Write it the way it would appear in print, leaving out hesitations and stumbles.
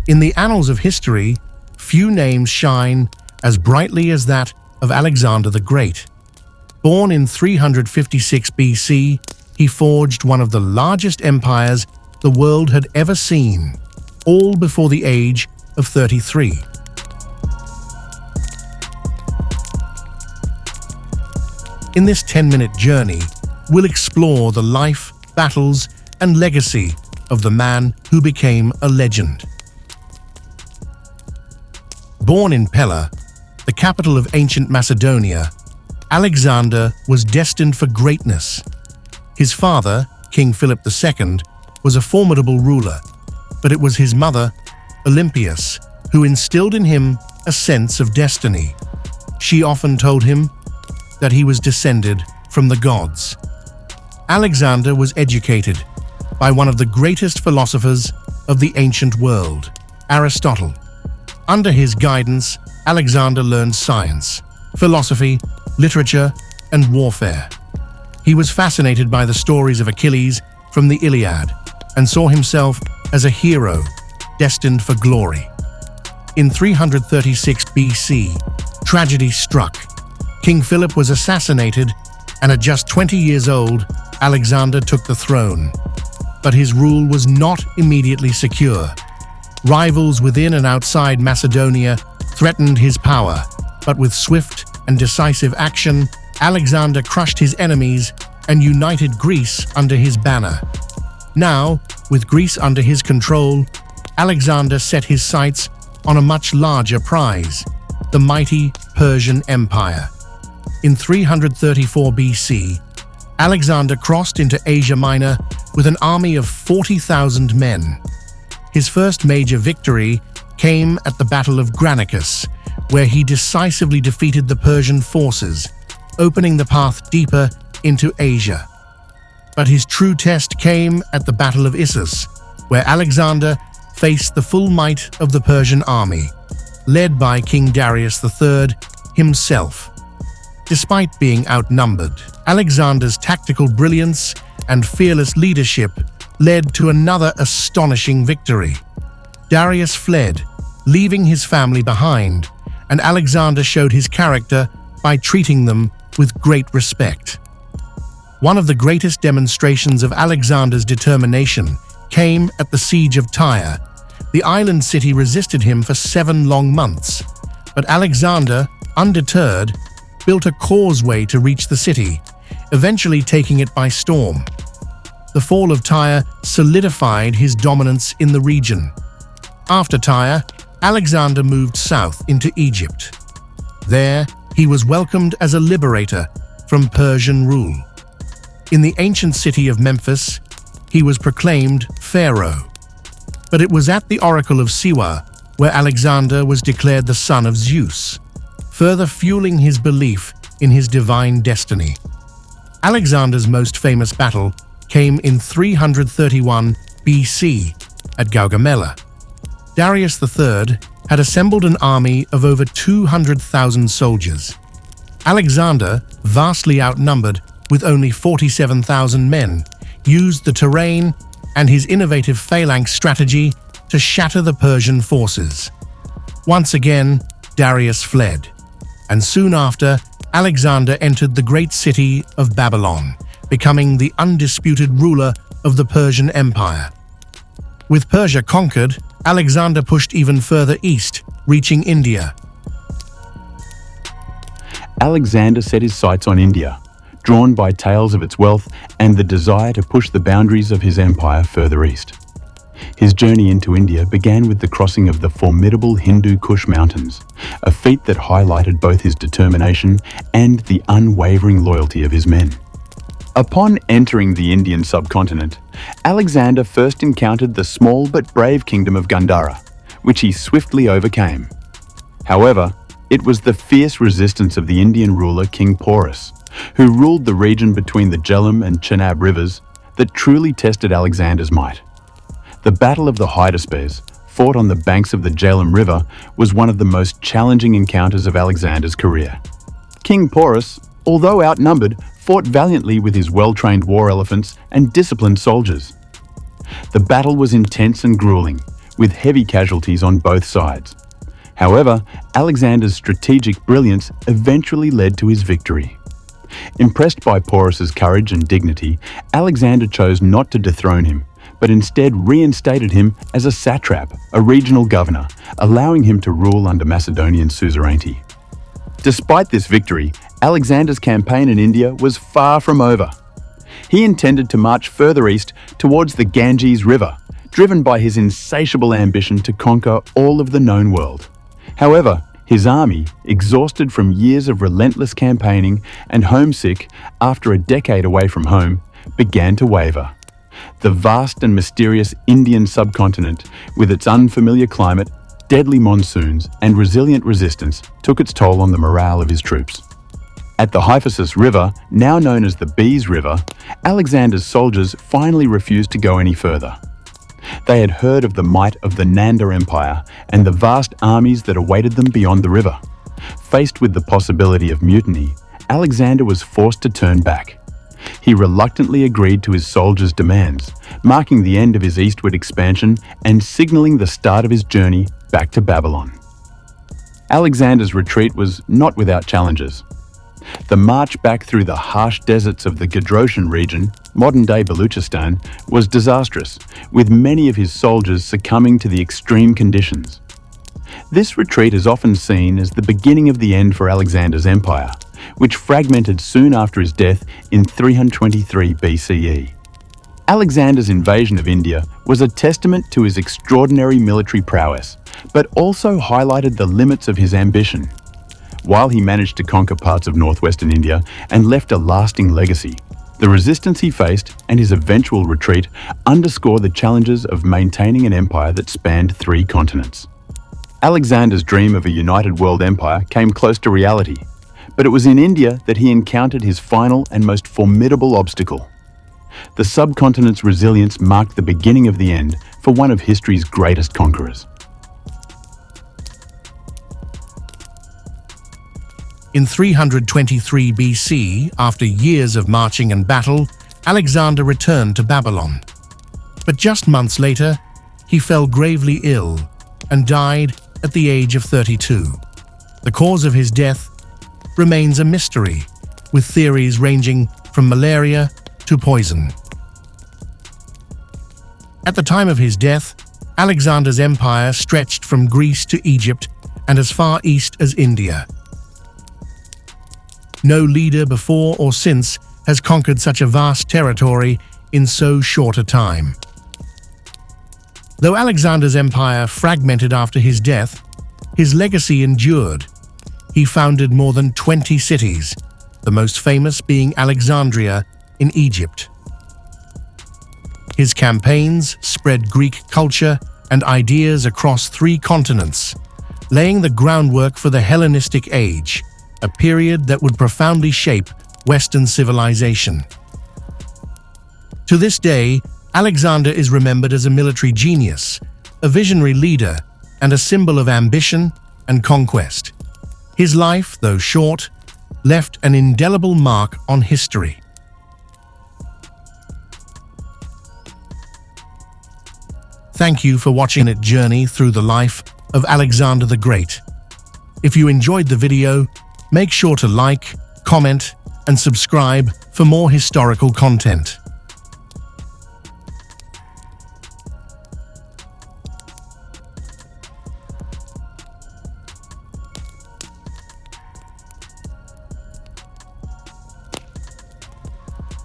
In the annals of history, few names shine as brightly as that of Alexander the Great. Born in 356 BC, he forged one of the largest empires the world had ever seen, all before the age of 33. In this 10-minute journey, we'll explore the life, battles, and legacy of the man who became a legend. Born in Pella, the capital of ancient Macedonia, Alexander was destined for greatness. His father, King Philip II, was a formidable ruler, but it was his mother, Olympias, who instilled in him a sense of destiny. She often told him that he was descended from the gods. Alexander was educated by one of the greatest philosophers of the ancient world, Aristotle. Under his guidance, Alexander learned science, philosophy, literature, and warfare. He was fascinated by the stories of Achilles from the Iliad and saw himself as a hero destined for glory. In 336 BC, tragedy struck. King Philip was assassinated, and at just 20 years old, Alexander took the throne. But his rule was not immediately secure. Rivals within and outside Macedonia threatened his power, but with swift and decisive action, Alexander crushed his enemies and united Greece under his banner. Now, with Greece under his control, Alexander set his sights on a much larger prize, the mighty Persian Empire. In 334 BC, Alexander crossed into Asia Minor with an army of 40,000 men. His first major victory came at the Battle of Granicus, where he decisively defeated the Persian forces, opening the path deeper into Asia. But his true test came at the Battle of Issus, where Alexander faced the full might of the Persian army, led by King Darius III himself. Despite being outnumbered, Alexander's tactical brilliance and fearless leadership led to another astonishing victory. Darius fled, leaving his family behind, and Alexander showed his character by treating them with great respect. One of the greatest demonstrations of Alexander's determination came at the siege of Tyre. The island city resisted him for 7 long months, but Alexander, undeterred, built a causeway to reach the city, eventually taking it by storm. The fall of Tyre solidified his dominance in the region. After Tyre, Alexander moved south into Egypt. There, he was welcomed as a liberator from Persian rule. In the ancient city of Memphis, he was proclaimed pharaoh. But it was at the oracle of Siwa where Alexander was declared the son of Zeus, further fueling his belief in his divine destiny. Alexander's most famous battle came in 331 BC at Gaugamela. Darius III had assembled an army of over 200,000 soldiers. Alexander, vastly outnumbered with only 47,000 men, used the terrain and his innovative phalanx strategy to shatter the Persian forces. Once again, Darius fled, and soon after, Alexander entered the great city of Babylon, becoming the undisputed ruler of the Persian Empire. With Persia conquered, Alexander pushed even further east, reaching India. Alexander set his sights on India, drawn by tales of its wealth and the desire to push the boundaries of his empire further east. His journey into India began with the crossing of the formidable Hindu Kush Mountains, a feat that highlighted both his determination and the unwavering loyalty of his men. Upon entering the Indian subcontinent, Alexander first encountered the small but brave kingdom of Gandhara, which he swiftly overcame. However, it was the fierce resistance of the Indian ruler King Porus, who ruled the region between the Jhelum and Chenab rivers, that truly tested Alexander's might. The Battle of the Hydaspes, fought on the banks of the Jhelum River, was one of the most challenging encounters of Alexander's career. King Porus, although outnumbered, fought valiantly with his well-trained war elephants and disciplined soldiers. The battle was intense and grueling, with heavy casualties on both sides. However, Alexander's strategic brilliance eventually led to his victory. Impressed by Porus's courage and dignity, Alexander chose not to dethrone him, but instead reinstated him as a satrap, a regional governor, allowing him to rule under Macedonian suzerainty. Despite this victory, Alexander's campaign in India was far from over. He intended to march further east towards the Ganges River, driven by his insatiable ambition to conquer all of the known world. However, his army, exhausted from years of relentless campaigning and homesick after a decade away from home, began to waver. The vast and mysterious Indian subcontinent, with its unfamiliar climate, deadly monsoons, and resilient resistance, took its toll on the morale of his troops. At the Hyphasis River, now known as the Bees River, Alexander's soldiers finally refused to go any further. They had heard of the might of the Nanda Empire and the vast armies that awaited them beyond the river. Faced with the possibility of mutiny, Alexander was forced to turn back. He reluctantly agreed to his soldiers' demands, marking the end of his eastward expansion and signaling the start of his journey back to Babylon. Alexander's retreat was not without challenges. The march back through the harsh deserts of the Gedrosian region, modern-day Baluchistan, was disastrous, with many of his soldiers succumbing to the extreme conditions. This retreat is often seen as the beginning of the end for Alexander's empire, which fragmented soon after his death in 323 BCE. Alexander's invasion of India was a testament to his extraordinary military prowess, but also highlighted the limits of his ambition. While he managed to conquer parts of northwestern India and left a lasting legacy, the resistance he faced and his eventual retreat underscore the challenges of maintaining an empire that spanned 3 continents. Alexander's dream of a united world empire came close to reality, but it was in India that he encountered his final and most formidable obstacle. The subcontinent's resilience marked the beginning of the end for one of history's greatest conquerors. In 323 BC, after years of marching and battle, Alexander returned to Babylon. But just months later, he fell gravely ill and died at the age of 32. The cause of his death remains a mystery, with theories ranging from malaria to poison. At the time of his death, Alexander's empire stretched from Greece to Egypt and as far east as India. No leader before or since has conquered such a vast territory in so short a time. Though Alexander's empire fragmented after his death, his legacy endured. He founded more than 20 cities, the most famous being Alexandria in Egypt. His campaigns spread Greek culture and ideas across 3 continents, laying the groundwork for the Hellenistic Age, a period that would profoundly shape Western civilization. To this day, Alexander is remembered as a military genius, a visionary leader, and a symbol of ambition and conquest. His life, though short, left an indelible mark on history. Thank you for watching a journey through the life of Alexander the Great. If you enjoyed the video, make sure to like, comment, and subscribe for more historical content.